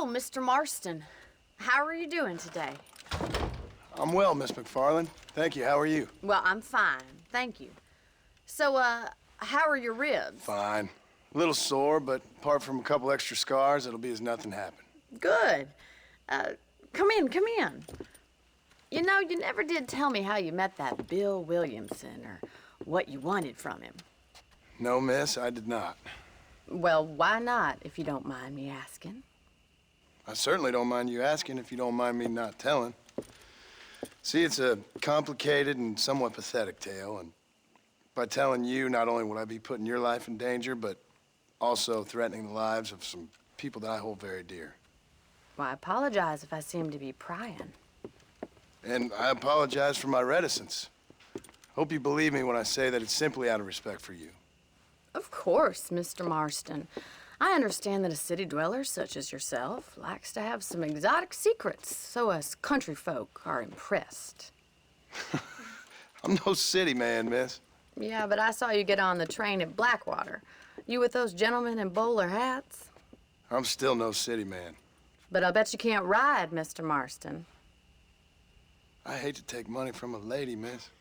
Oh, Mr. Marston. How are you doing today? I'm well, Miss McFarland. Thank you. How are you? Well, I'm fine. Thank you. So, how are your ribs? Fine. A little sore, but apart from a couple extra scars, it'll be as nothing happened. Good. Come in, come in. You know, you never did tell me how you met that Bill Williamson or what you wanted from him. No, miss, I did not. Well, why not, if you don't mind me asking? I certainly don't mind you asking if you don't mind me not telling. See, it's a complicated and somewhat pathetic tale, and by telling you, not only would I be putting your life in danger, but also threatening the lives of some people that I hold very dear. Well, I apologize if I seem to be prying. And I apologize for my reticence. Hope you believe me when I say that it's simply out of respect for you. Of course, Mr. Marston. I understand that a city dweller such as yourself likes to have some exotic secrets, so us country folk are impressed. I'm no city man, miss. Yeah, but I saw you get on the train at Blackwater. You with those gentlemen in bowler hats? I'm still no city man. But I bet you can't ride, Mr. Marston. I hate to take money from a lady, miss.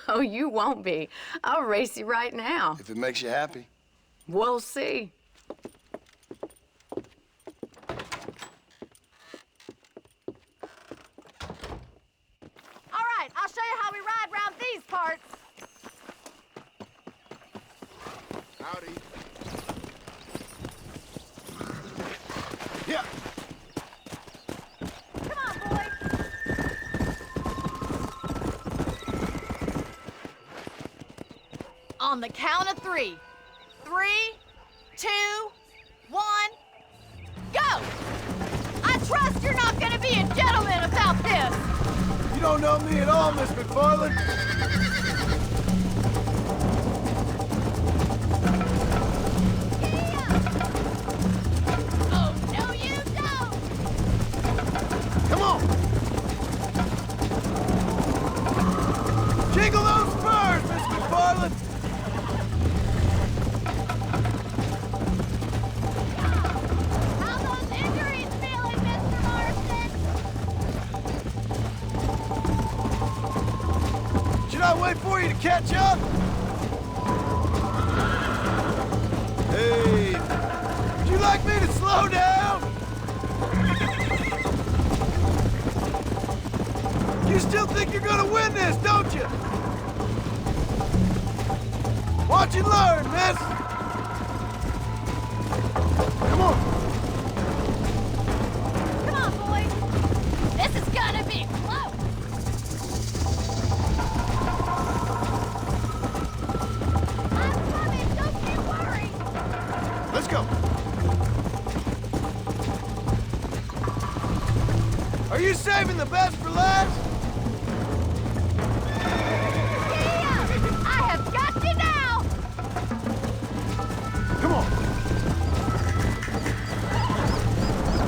Oh, you won't be. I'll race you right now. If it makes you happy. We'll see. All right, I'll show you how we ride round these parts. Howdy. Yeah. Come on, boy. On the count of 3. 3, 2, 1, go! I trust you're not gonna be a gentleman about this. You don't know me at all, Miss McFarland. Oh, no, you don't! Come on! Jiggle those spurs, Miss McFarland! How those injuries feeling, Mr. Marston? Should I wait for you to catch up? Hey, would you like me to slow down? You still think you're gonna win this, don't you? Watch and learn, miss. Come on. Come on, boys. This is gonna be close. I'm coming, don't you worry. Let's go. Are you saving the best for last? Yeah, I have got you now. Come on.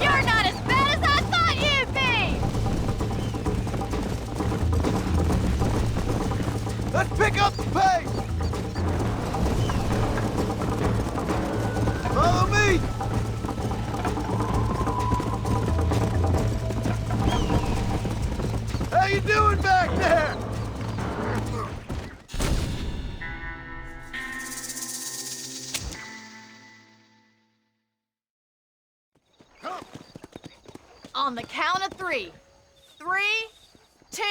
You're not as bad as I thought you'd be. Let's pick up the pace. Follow me. How you doing back there? On the count of 3. 3, 2,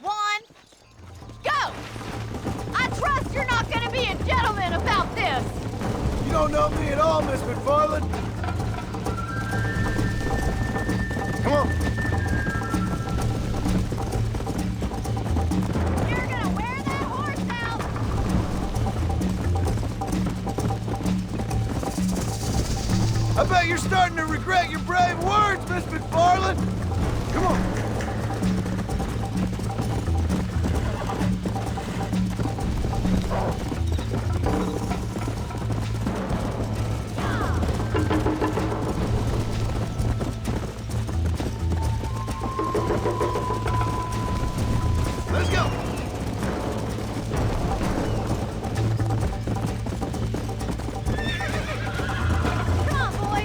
1, go! I trust you're not gonna be a gentleman about this. You don't know me at all, Miss McFarland. Come on. You're gonna wear that horse out. I bet you're starting to regret your brave words, Miss McFarland. Come on. Let's go. Come on, boy.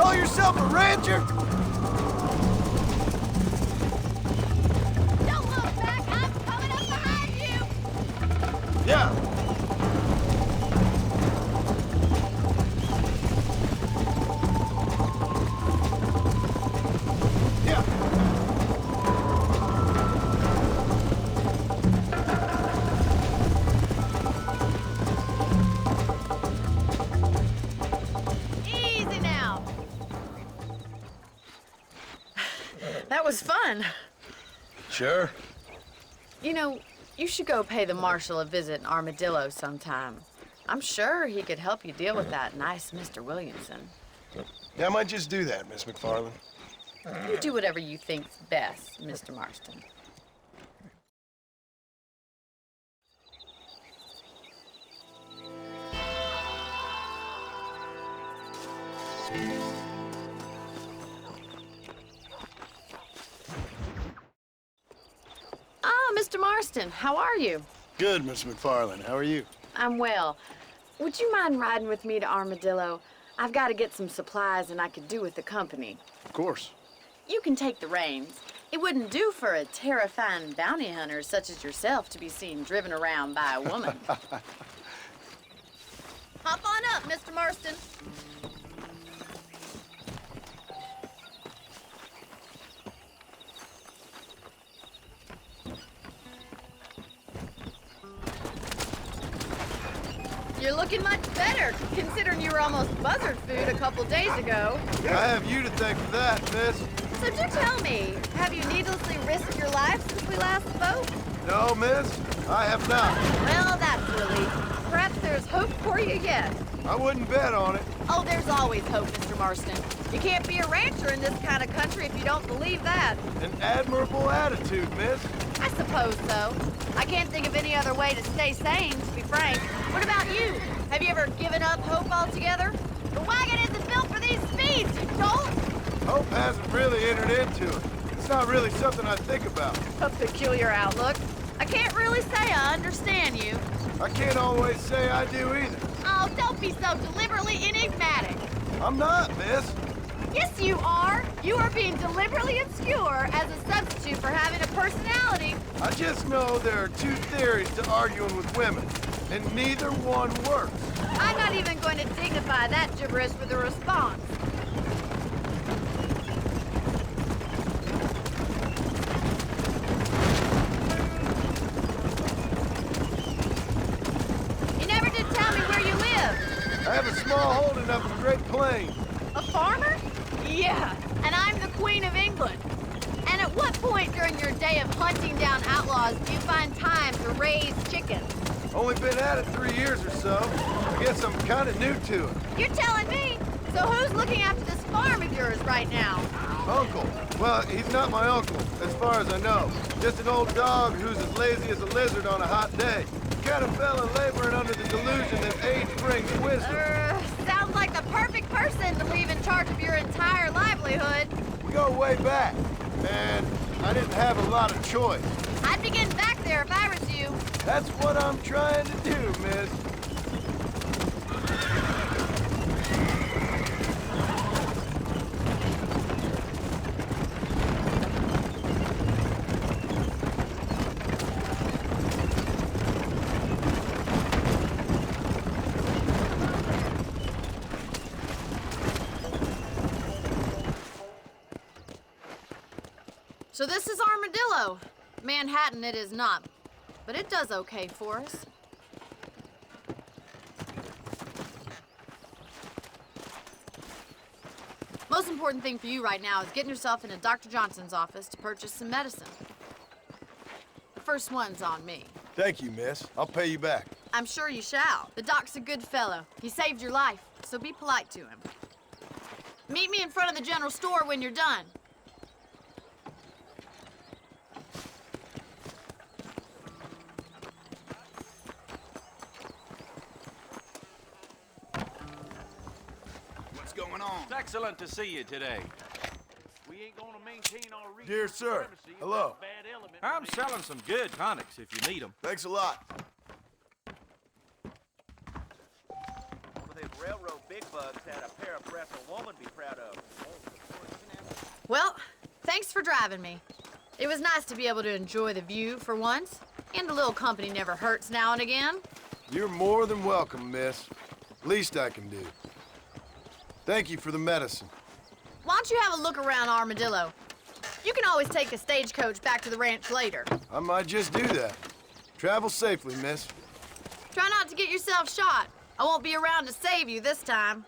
call yourself a rancher? Don't look back! I'm coming up behind you! Yeah. Yeah. Easy now. That was fun. Sure. You know, you should go pay the marshal a visit in Armadillo sometime. I'm sure he could help you deal with that nice Mr. Williamson. Yeah, I might just do that, Miss McFarland. You do whatever you think's best, Mr. Marston. Ah, Mr. Marston, how are you? Good, Miss McFarland. How are you? I'm well. Would you mind riding with me to Armadillo? I've got to get some supplies and I could do with the company. Of course. You can take the reins. It wouldn't do for a terrifying bounty hunter such as yourself to be seen driven around by a woman. Hop on up, Mr. Marston. You're looking much better, considering you were almost buzzard food a couple days ago. I have you to thank for that, miss. So do tell me, have you needlessly risked your life since we last spoke? No, miss, I have not. Well, that's a relief. Perhaps there's hope for you yet. I wouldn't bet on it. Oh, there's always hope, Mr. Marston. You can't be a rancher in this kind of country if you don't believe that. An admirable attitude, miss. I suppose so. I can't think of any other way to stay sane, to be frank. What about you? Have you ever given up hope altogether? The wagon isn't built for these speeds, you dolt! Hope hasn't really entered into it. It's not really something I think about. A peculiar outlook. I can't really say I understand you. I can't always say I do either. Oh, don't be so deliberately enigmatic. I'm not, miss. Yes, you are. You are being deliberately obscure as a substitute for having a personality. I just know there are two theories to arguing with women, and neither one works. I'm not even going to dignify that gibberish with a response. You never did tell me where you live. I have a small holding up in Great Plains. A farmer? Yeah, and I'm the Queen of England. And at what point during your day of hunting down outlaws do you find time to raise chickens? Only been at it 3 years or so. I guess I'm kind of new to it. You're telling me? So who's looking after this farm of yours right now? Uncle. Well, he's not my uncle, as far as I know. Just an old dog who's as lazy as a lizard on a hot day. The kind of fella laboring under the delusion that age brings wisdom. Sounds like the perfect person to leave in charge of your entire livelihood. We go way back, and I didn't have a lot of choice. I'd be getting back there if I was you. That's what I'm trying to do, miss. So this is Armadillo. Manhattan it is not, but it does okay for us. Most important thing for you right now is getting yourself into Dr. Johnson's office to purchase some medicine. The first one's on me. Thank you, miss. I'll pay you back. I'm sure you shall. The doc's a good fellow. He saved your life, so be polite to him. Meet me in front of the general store when you're done. Going on? It's excellent to see you today. We ain't gonna maintain our Dear sir, hello. I'm selling some good tonics if you need them. Thanks a lot. For them railroad big bugs had a pair of breasts a woman be proud of. Well, thanks for driving me. It was nice to be able to enjoy the view for once, and a little company never hurts now and again. You're more than welcome, miss. Least I can do. Thank you for the medicine. Why don't you have a look around Armadillo? You can always take a stagecoach back to the ranch later. I might just do that. Travel safely, miss. Try not to get yourself shot. I won't be around to save you this time.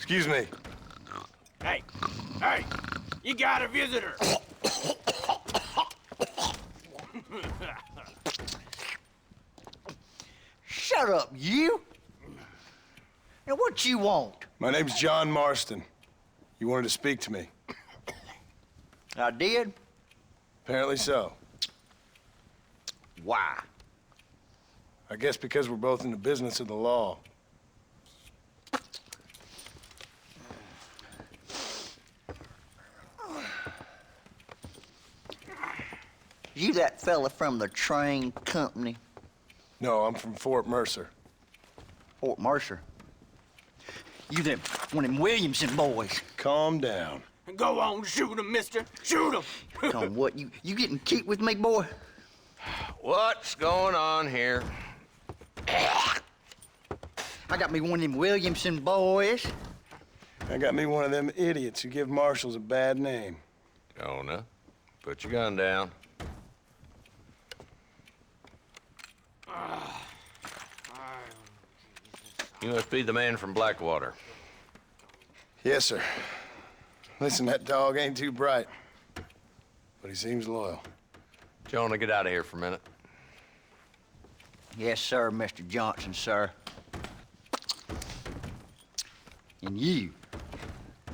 Excuse me. Hey, hey, you got a visitor. Shut up, you! Now, what you want? My name's John Marston. You wanted to speak to me. I did? Apparently so. Why? I guess because we're both in the business of the law. You that fella from the train company? No, I'm from Fort Mercer. Fort Mercer? You them one of them Williamson boys? Calm down. Go on, shoot him, mister. Shoot him. Come on, what, you getting keep with me, boy? What's going on here? I got me one of them Williamson boys. I got me one of them idiots who give marshals a bad name. Jonah, put your gun down. You must be the man from Blackwater. Yes, sir. Listen, that dog ain't too bright, but he seems loyal. Jonah, get out of here for a minute. Yes, sir, Mr. Johnson, sir. And you.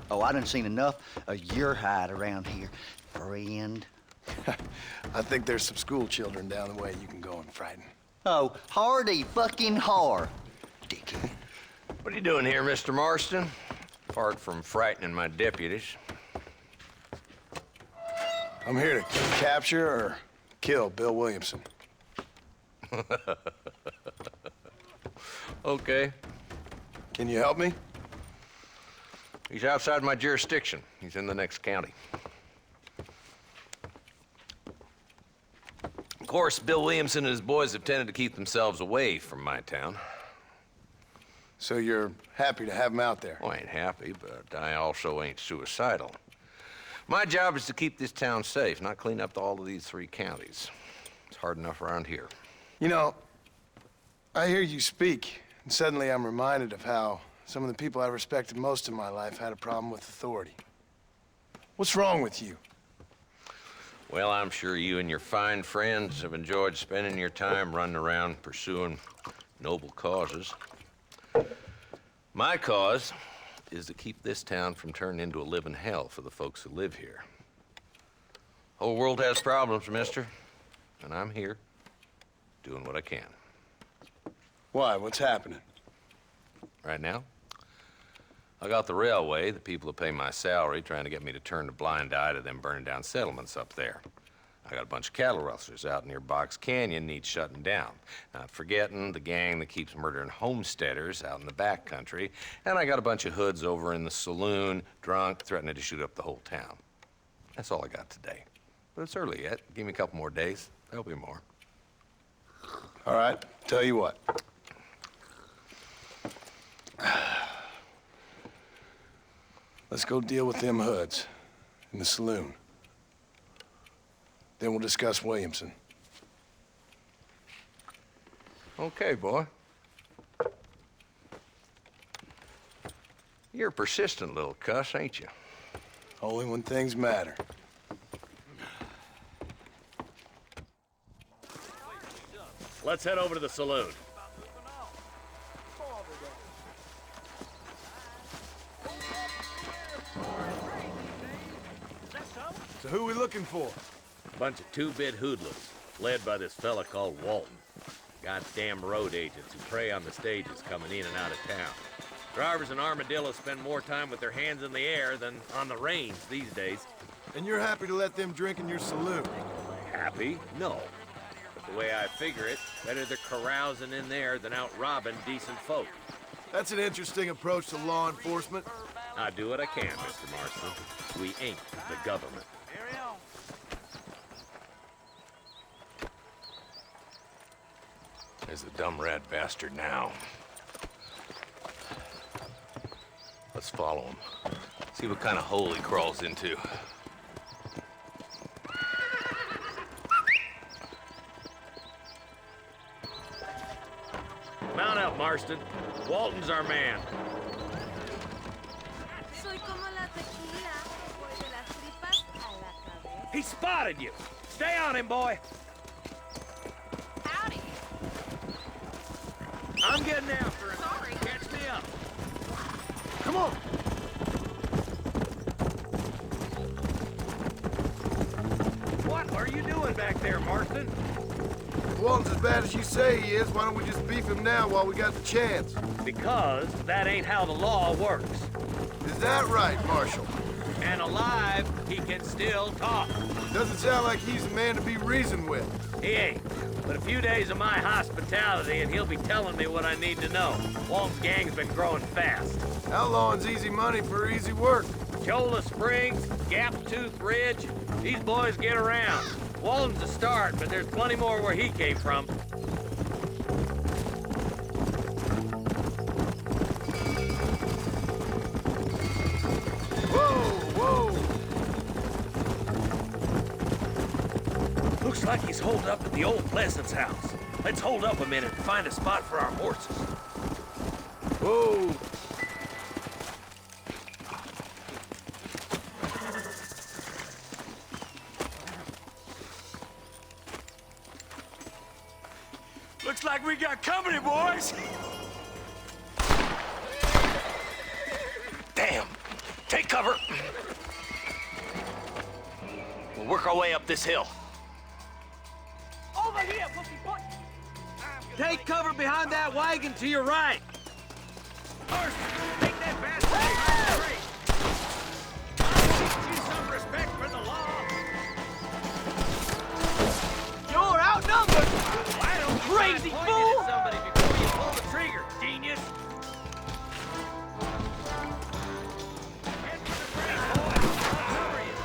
Oh, I done seen enough of your hide around here, friend. I think there's some school children down the way you can go and frighten. Oh, hardy fucking har. Dickhead. What are you doing here, Mr. Marston? Apart from frightening my deputies. I'm here to capture or kill Bill Williamson. Okay. Can you help me? He's outside my jurisdiction. He's in the next county. Of course, Bill Williamson and his boys have tended to keep themselves away from my town. So you're happy to have him out there? Well, I ain't happy, but I also ain't suicidal. My job is to keep this town safe, not clean up all of these 3 counties. It's hard enough around here. You know, I hear you speak, and suddenly I'm reminded of how some of the people I respected most in my life had a problem with authority. What's wrong with you? Well, I'm sure you and your fine friends have enjoyed spending your time running around pursuing noble causes. My cause is to keep this town from turning into a living hell for the folks who live here. Whole world has problems, mister, and I'm here doing what I can. Why? What's happening? Right now, I got the railway, the people who pay my salary, trying to get me to turn a blind eye to them burning down settlements up there. I got a bunch of cattle rustlers out near Box Canyon needs shutting down. Not forgetting the gang that keeps murdering homesteaders out in the back country. And I got a bunch of hoods over in the saloon, drunk, threatening to shoot up the whole town. That's all I got today. But it's early yet. Give me a couple more days. There'll be more. All right, tell you what. Let's go deal with them hoods in the saloon. Then we'll discuss Williamson. Okay, boy. You're a persistent little cuss, ain't you? Only when things matter. Let's head over to the saloon. So who we looking for? Bunch of two-bit hoodlums, led by this fella called Walton. Goddamn road agents who prey on the stages coming in and out of town. Drivers in Armadillo spend more time with their hands in the air than on the reins these days. And you're happy to let them drink in your saloon? Happy? No. But the way I figure it, better they're carousing in there than out robbing decent folk. That's an interesting approach to law enforcement. I do what I can, Mr. Marston. We ain't the government. There's the dumb rat bastard now. Let's follow him. See what kind of hole he crawls into. Mount up, Marston. Walton's our man. Soy como la tequila, voy de las tripas a la cabeza. He spotted you. Stay on him, boy. Howdy. I'm getting after him. Sorry. Catch me up. Come on! What are you doing back there, Marston? If Walton's as bad as you say he is, why don't we just beef him now while we got the chance? Because that ain't how the law works. Is that right, Marshal? And alive, he can still talk. Doesn't sound like he's a man to be reasoned with. He ain't. But a few days of my hospitality and he'll be telling me what I need to know. Walton's gang's been growing fast. Outlawing's easy money for easy work. Cholla Springs, Gap Tooth Ridge, these boys get around. Walton's a start, but there's plenty more where he came from. Whoa, whoa! Looks like he's holed up at the old Pleasance house. Let's hold up a minute and find a spot for our horses. Whoa! Looks like we got company, boys. Damn! Take cover! We'll work our way up this hill. Over here, pussyfoot! Take cover behind that wagon to your right. First, take that bastard out of the tree. I'll teach you some respect for the law. You're outnumbered! Why don't you Crazy try fool! pointing at somebody before you pull the trigger, genius? Head for the tree, boy. I'll cover you.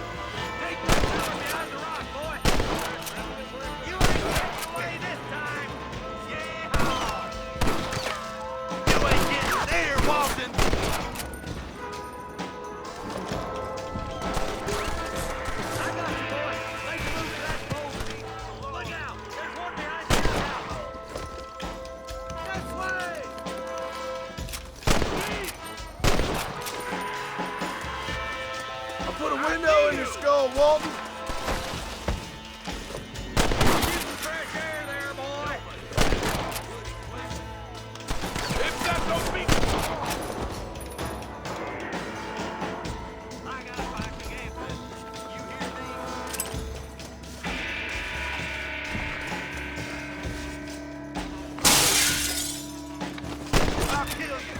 Take that cover behind the rock, boy. You ain't getting away this time. Yeah! You ain't getting there, Walton! I got you, boy. Make a move to that pole, Pete. Look out. There's one behind you now. This way. I put a window in your skull, Walton. Get some fresh air there, boy. It's got no feet! I got back again, you hear me? I'll kill you!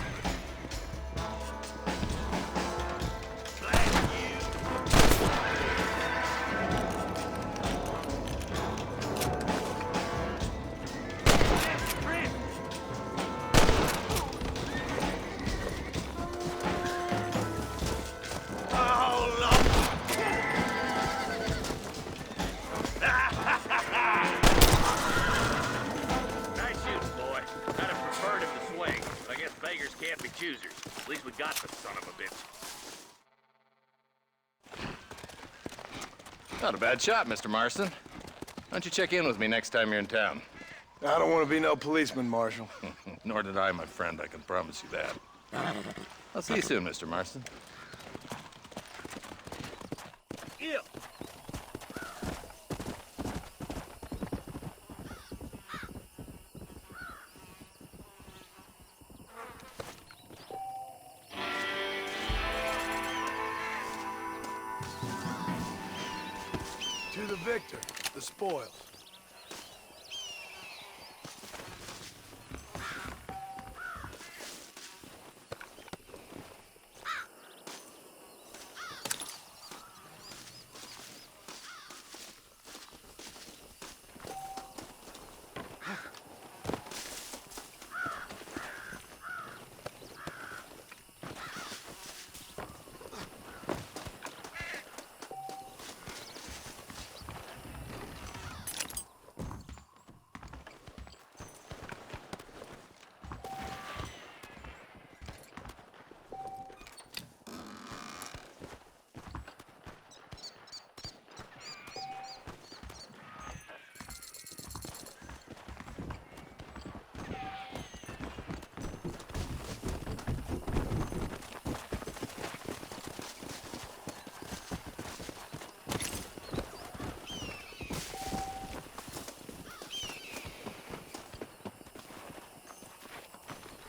Nice shooting, boy. I'd have preferred him to swing, but I guess beggars can't be choosers. At least we got the son of a bitch. Not a bad shot, Mr. Marston. Why don't you check in with me next time you're in town? I don't want to be no policeman, Marshal. Nor did I, my friend. I can promise you that. I'll see you soon, Mr. Marston. kill. To the victor, the spoils.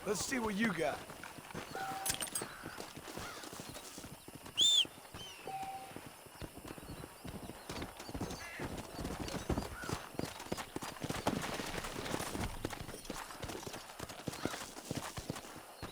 Let's see what you got.